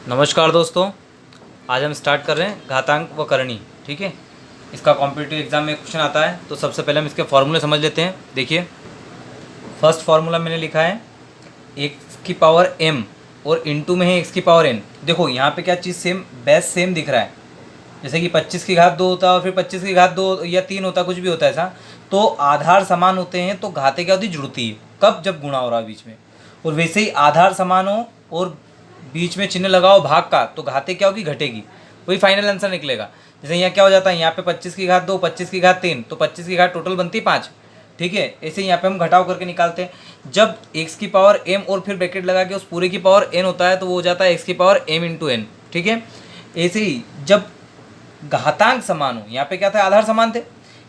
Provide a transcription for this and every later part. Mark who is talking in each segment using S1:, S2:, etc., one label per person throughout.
S1: नमस्कार दोस्तों, आज हम स्टार्ट कर रहे हैं घातांक व करणी। ठीक है, इसका कॉम्पिटिटिव एग्जाम में क्वेश्चन आता है तो सबसे पहले हम इसके फॉर्मूले समझ लेते हैं। देखिए, फर्स्ट फार्मूला मैंने लिखा है एक्स की पावर m और इनटू में है एक्स की पावर n। देखो यहाँ पे क्या चीज़ सेम, बेस सेम दिख रहा है, जैसे कि 25 की घात 2 होता है और फिर 25 की घात 2 या 3 होता है, कुछ भी होता है ऐसा। तो आधार समान होते हैं तो घातें क्या होती, जुड़ती है। कब? जब गुणा हो रहा है बीच में। और वैसे ही आधार समान हो और बीच में चिन्ह लगाओ भाग का, तो घातें क्या होगी, घटेगी। वही फाइनल आंसर निकलेगा। जैसे यहाँ क्या हो जाता है, यहाँ पे 25 की घात 2, 25 की घात 3, तो 25 की घात टोटल बनती है 5। ठीक है, ऐसे ही यहाँ पे हम घटाव करके निकालते हैं। जब x की पावर m और फिर ब्रैकेट लगा के उस पूरे की पावर n होता है तो वो हो जाता है x की पावर m इंटू n। ठीक है, ऐसे ही जब घातांक समान हो, यहाँ पे क्या था, आधार समान थे,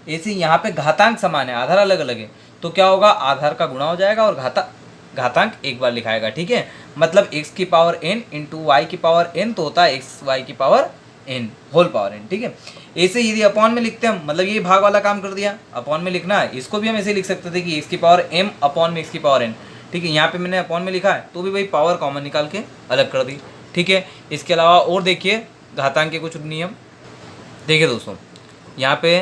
S1: ऐसे ही यहाँ पे घातांक समान है, आधार अलग अलग है, तो क्या होगा, आधार का गुणा हो जाएगा और घातांक एक बार लिखाएगा। ठीक है, मतलब x की पावर n इंटू वाई की पावर n, तो होता है एक्स वाई की power n whole power n। ठीक है, ऐसे यदि अपॉन में लिखते हैं, मतलब ये भाग वाला काम कर दिया, अपॉन में लिखना है, इसको भी हम ऐसे लिख सकते थे कि x की पावर m अपॉन में x की पावर n। ठीक है, यहाँ पे मैंने अपॉन में लिखा है तो भी वही पावर कॉमन निकाल के अलग कर दी। ठीक है, इसके अलावा और देखिए घातांक के कुछ नियम। देखिए दोस्तों, यहाँ पे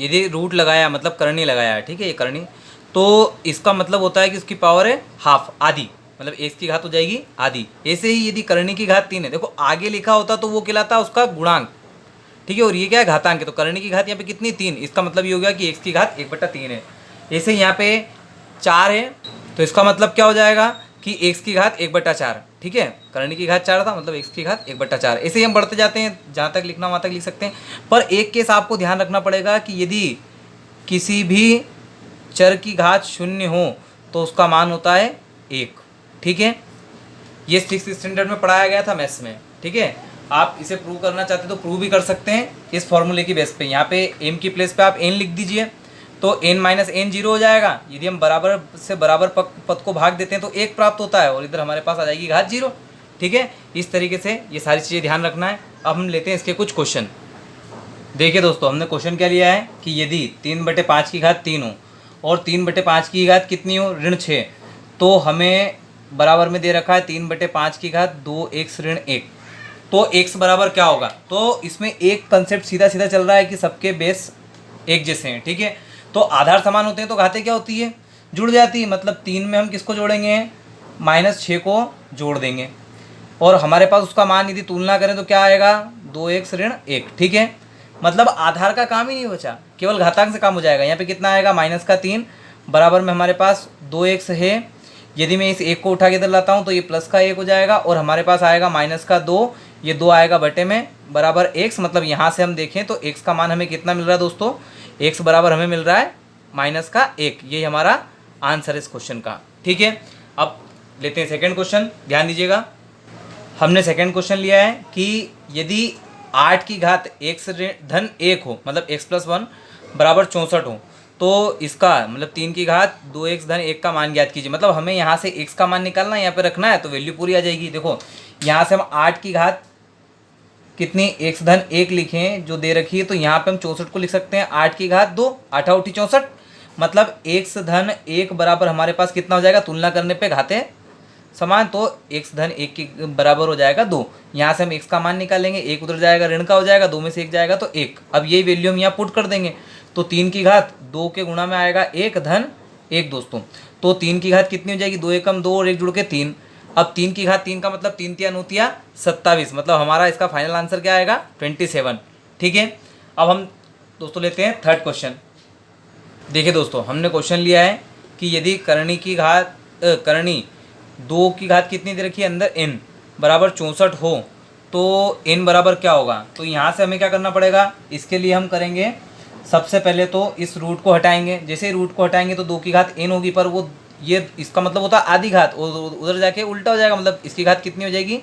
S1: यदि रूट लगाया मतलब करनी लगाया है, ठीक है, ये करनी, तो इसका मतलब होता है कि इसकी पावर है हाफ, आधी, मतलब x की घात हो जाएगी आधी। ऐसे ही यदि करनी की घात 3 है, देखो आगे लिखा होता तो वो कहलाता उसका गुणांक। ठीक है, और ये क्या है, घातांक है, तो करनी की घात यहाँ पे कितनी, 3, इसका मतलब ये हो गया कि x की घात 1/3 है। ऐसे ही यहाँ पे 4 है तो इसका मतलब क्या हो जाएगा कि x की घात 1/4। ठीक है, करनी की घात 4 था, मतलब x की घात 1/4। ऐसे ही हम बढ़ते जाते हैं, जहाँ तक लिखना वहाँ तक लिख सकते हैं। पर एक केस आपको ध्यान रखना पड़ेगा कि यदि किसी भी चर की घात 0 हो तो उसका मान होता है 1। ठीक है, ये 6th स्टैंडर्ड में पढ़ाया गया था मैथ्स में। ठीक है, आप इसे प्रूव करना चाहते तो प्रूव भी कर सकते हैं इस फॉर्मूले की बेस पे। यहाँ पे m की प्लेस पे आप n लिख दीजिए तो n माइनस n 0 हो जाएगा। यदि हम बराबर से बराबर पद को भाग देते हैं तो 1 प्राप्त होता है और इधर हमारे पास आ जाएगी घात 0। ठीक है, इस तरीके से ये सारी चीज़ें ध्यान रखना है। अब हम लेते हैं इसके कुछ क्वेश्चन। देखिए दोस्तों, हमने क्वेश्चन क्या लिया है कि यदि 3/5 की घात 3 हो और 3/5 की घात कितनी हो, ऋण 6, तो हमें बराबर में दे रखा है 3/5 की घात 2x ऋण 1, तो x बराबर क्या होगा। तो इसमें एक कंसेप्ट सीधा सीधा चल रहा है कि सबके बेस एक जैसे हैं। ठीक है, तो आधार समान होते हैं तो घातें क्या होती है, जुड़ जाती है। मतलब 3 में हम किसको जोड़ेंगे, -6 को जोड़ देंगे और हमारे पास उसका मान यदि तुलना करें तो क्या आएगा, 2x ऋण 1। ठीक है, मतलब आधार का काम ही नहीं बचा, केवल घातांक से काम हो जाएगा। यहाँ पे कितना आएगा, -3 बराबर में हमारे पास 2x है। यदि मैं इस 1 को उठा के इधर लाता हूँ तो ये प्लस का 1 हो जाएगा और हमारे पास आएगा -2, ये 2 आएगा बटे में बराबर x। मतलब यहाँ से हम देखें तो x का मान हमें कितना मिल रहा है दोस्तों, x बराबर हमें मिल रहा है -1। यही हमारा आंसर है इस क्वेश्चन का। ठीक है, अब लेते हैं सेकेंड क्वेश्चन। ध्यान दीजिएगा, हमने सेकेंड क्वेश्चन लिया है कि यदि 8 की घात x धन 1 हो, मतलब x + 1 बराबर 64 हो, तो इसका मतलब 3 की घात 2x धन 1 का मान ज्ञात कीजिए। मतलब हमें यहाँ से x का मान निकालना है, यहाँ पे रखना है तो वैल्यू पूरी आ जाएगी। देखो यहाँ से हम 8 की घात कितनी, x धन 1 लिखें जो दे रखी है, तो यहाँ पे हम 64 को लिख सकते हैं 8 की घात 2, 8 × 8 = 64, मतलब x धन 1 बराबर हमारे पास कितना हो जाएगा, तुलना करने पे घातें समान, तो x धन 1 के बराबर हो जाएगा 2। यहाँ से हम x का मान निकालेंगे, 1 उधर जाएगा, ऋण का हो जाएगा, 2 में से 1 जाएगा तो 1। अब यही वैल्यू हम यहाँ पुट कर देंगे तो 3 की घात 2 के गुणा में आएगा 1 धन 1 दोस्तों। तो 3 की घात कितनी हो जाएगी, 2 एकम 2 और 1 जुड़ के 3। अब 3 की घात 3 का मतलब 3 × 9 = 27, मतलब हमारा इसका फाइनल आंसर क्या आएगा, 27। ठीक है, अब हम दोस्तों लेते हैं थर्ड क्वेश्चन। देखिए दोस्तों, हमने क्वेश्चन लिया है कि यदि करनी 2 की घात कितनी दे रखी है, अंदर n बराबर 64 हो तो n बराबर क्या होगा। तो यहाँ से हमें क्या करना पड़ेगा, इसके लिए हम करेंगे सबसे पहले तो इस रूट को हटाएंगे। जैसे ही रूट को हटाएंगे तो 2 की घात n होगी, पर वो ये इसका मतलब होता है आधी घात, उधर जाके उल्टा हो जाएगा, मतलब इसकी घात कितनी हो जाएगी,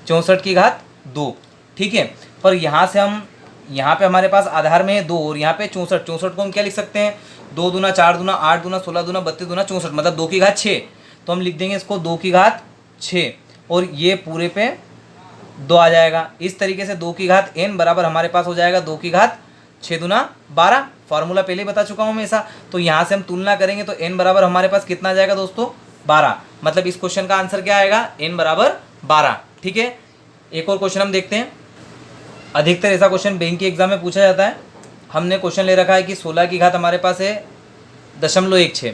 S1: 64 की घात 2। ठीक है, पर यहाँ से हम यहाँ पे हमारे पास आधार में है 2 और यहाँ पे 64 को हम क्या लिख सकते हैं, 2 दूना 4 दूना 8 दूना 16 दूना 32 दूना 64, मतलब 2 की घात 6। तो हम लिख देंगे इसको 2 की घात 6 और ये पूरे पे 2 आ जाएगा। इस तरीके से 2 की घात n बराबर हमारे पास हो जाएगा 2 की घात 6 दूना 12। फार्मूला पहले ही बता चुका हूँ मैं ऐसा। तो यहाँ से हम तुलना करेंगे तो n बराबर हमारे पास कितना आ जाएगा दोस्तों, 12। मतलब इस क्वेश्चन का आंसर क्या आएगा, n बराबर 12। ठीक है, एक और क्वेश्चन हम देखते हैं। अधिकतर ऐसा क्वेश्चन बैंक के एग्जाम में पूछा जाता है। हमने क्वेश्चन ले रखा है कि 16 की घात हमारे पास है 0.16,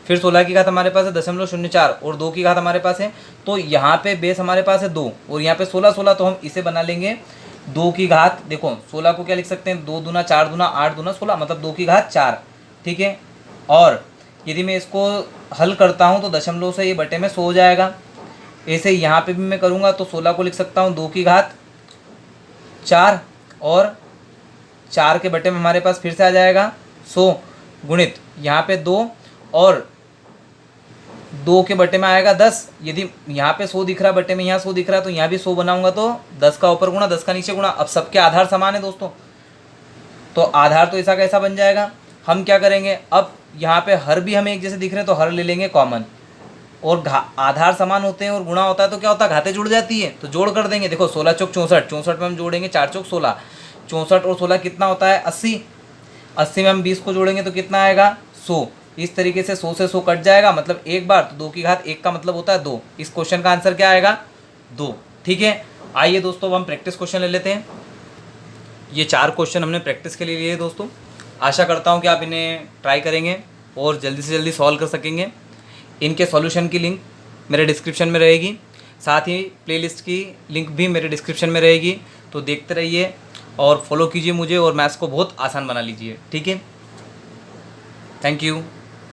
S1: फिर 16 की घात हमारे पास है 0.04 और 2 की घात हमारे पास है। तो यहाँ पे बेस हमारे पास है 2 और यहाँ पे 16 तो हम इसे बना लेंगे 2 की घात। देखो 16 को क्या लिख सकते हैं, 2 दूना 4 दूना 8 दूना 16, मतलब 2 की घात 4, ठीक है। और यदि मैं इसको हल करता हूँ तो दशमलव से ये बटे में 100 हो जाएगा। ऐसे यहाँ पे भी मैं करूँगा तो 16 को लिख सकता हूँ 2 की घात 4 और 4 के बटे में हमारे पास फिर से आ जाएगा 100 गुणित यहाँ पे 2 और 2 के बटे में आएगा 10। यदि यहाँ पे 100 दिख रहा है बटे में, यहाँ 100 दिख रहा है, तो यहाँ भी 100 बनाऊंगा तो 10 का ऊपर गुणा 10 का नीचे गुणा। अब सबके आधार समान है दोस्तों, तो आधार तो ऐसा कैसा बन जाएगा। हम क्या करेंगे, अब यहाँ पे हर भी हमें एक जैसे दिख रहे हैं तो हर ले लेंगे कॉमन, और आधार समान होते हैं और गुणा होता है तो क्या होता है, घातें जुड़ जाती है, तो जोड़ कर देंगे। देखो 16 चौक 64, 64 में हम जोड़ेंगे 4 चौक 16, 64 और 16 कितना होता है 80, 80 में हम 20 को जोड़ेंगे तो कितना आएगा 100। इस तरीके से 100 से 100 कट जाएगा, मतलब एक बार, तो 2 की घात 1 का मतलब होता है 2। इस क्वेश्चन का आंसर क्या आएगा 2, ठीक है। आइए दोस्तों अब हम प्रैक्टिस क्वेश्चन ले लेते हैं। ये 4 क्वेश्चन हमने प्रैक्टिस के लिए लिए दोस्तों। आशा करता हूँ कि आप इन्हें ट्राई करेंगे और जल्दी से जल्दी सॉल्व कर सकेंगे। इनके सॉल्यूशन की लिंक मेरे डिस्क्रिप्शन में रहेगी, साथ ही प्लेलिस्ट की लिंक भी मेरे डिस्क्रिप्शन में रहेगी। तो देखते रहिए और फॉलो कीजिए मुझे और मैथ्स को बहुत आसान बना लीजिए, ठीक है। Thank you.